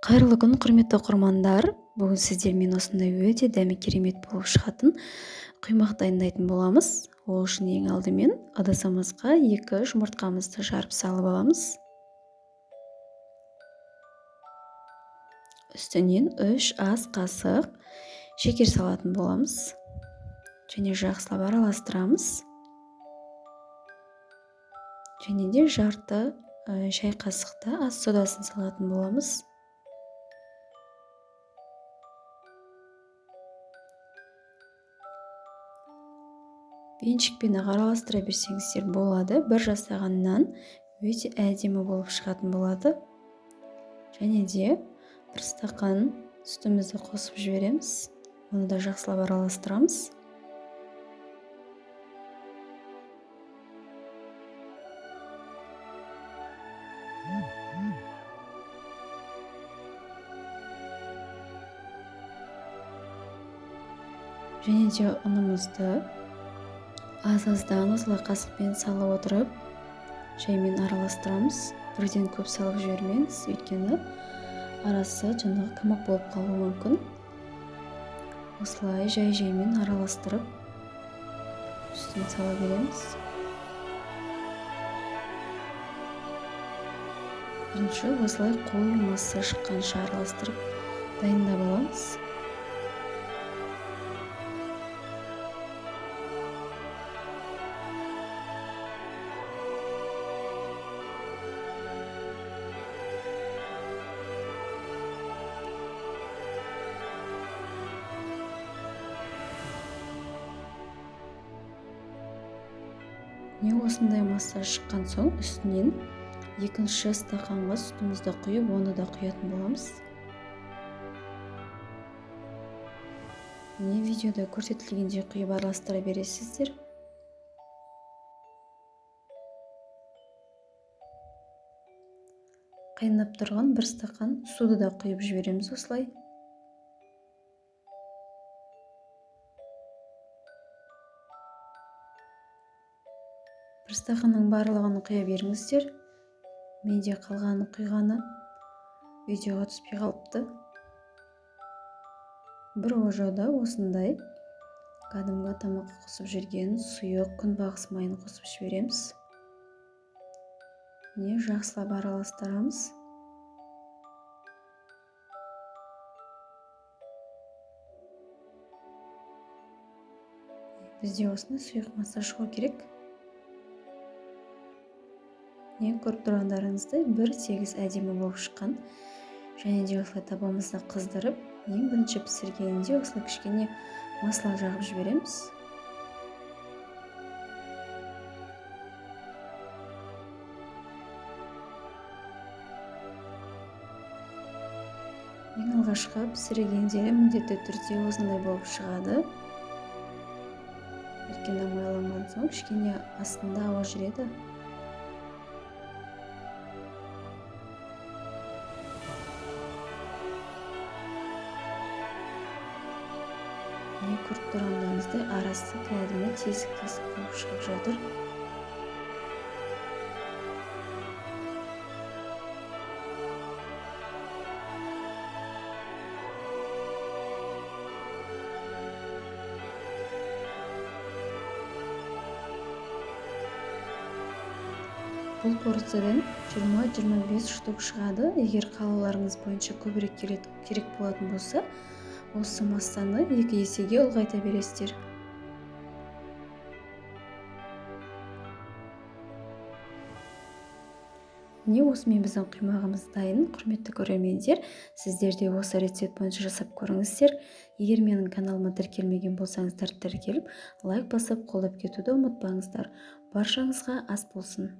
Қайырлы күн, құрметті оқырмандар. Бүгін сіздермен осындай өте дәмі керемет болып шығатын құймақ дайындайтын боламыз. Ол үшін ең алдымен ыдысымызға 2 жұмыртқамызды жарып салып аламыз. Үстінен 3 ас қасық шекер салатын боламыз. Және жақсылап араластырамыз. Және де жарты шай қасықты ас содасын салатын боламыз. Венчикпен араластыра берсеңіздер болады. Бір жасағаннан өте әдемі болып шығатын болады. Және де бір стақан сүтімізді қосып жібереміз. Оны да жақсылап араластырамыз. Және де ұнымызды аз-аздан осылай қасықпен салып отырып, шаймен араластырамыз. Бірден көп салып жібермеңіз, өйткені арасы жаңағы қамақ болып қалуы мүмкін. Осылай жай-жаймен араластырып, үстіне сала береміз. Бірінші осылай қою масса шыққанша араластырып дайындап аламыз. Осындай масса шыққан соң үстінен екінші стақанға сүтімізді құйып, оны да құятын боламыз. Видеода көрсетілгендей құйып араластыра бересіздер. Қайнап тұрған бір стақан суды да құйып жібереміз осылай. Бір стақанның барлығын құя беріңіздер. Менде қалғаны құйғаны видеоға түспей қалыпты. Бір ожауда осындай кәдімгі тамаққа қосып жүрген сұйық күнбағыс майын қосып жібереміз. Жақсылап араластырамыз. Бізде осындай сұйық масса шығу керек. Көріп тұрғандарыңыздай бір сегіз әдемі болып шыққан. Және де осылай табамызды қыздырып, ең бірінші пісіргенінде осылай кішкене масла жағып жібереміз. Ең алғашқы пісіргендері міндетті түрде осындай болып шығады. Өйткені майланған соң кішкене астында ауа жүреді. Көріп тұрғандарыңыздай арасы кәдімгі тесік-тесік болып шығып жатыр. Бұл порциядан 20-25 штук шығады. Егер қалауларыңыз бойынша көбірек керек болатын болса, осы массаны 2 есеге ұлғайта бересіздер. Осымен біздің құймағымыз дайын. Құрметті көрермендер, сіздер де осы рецепт бойынша жасап көріңіздер. Егер менің каналыма тіркелмеген болсаңыздар, тіркеліп, лайк басып, қолдап кетуді ұмытпаңыздар. Баршаңызға ас болсын.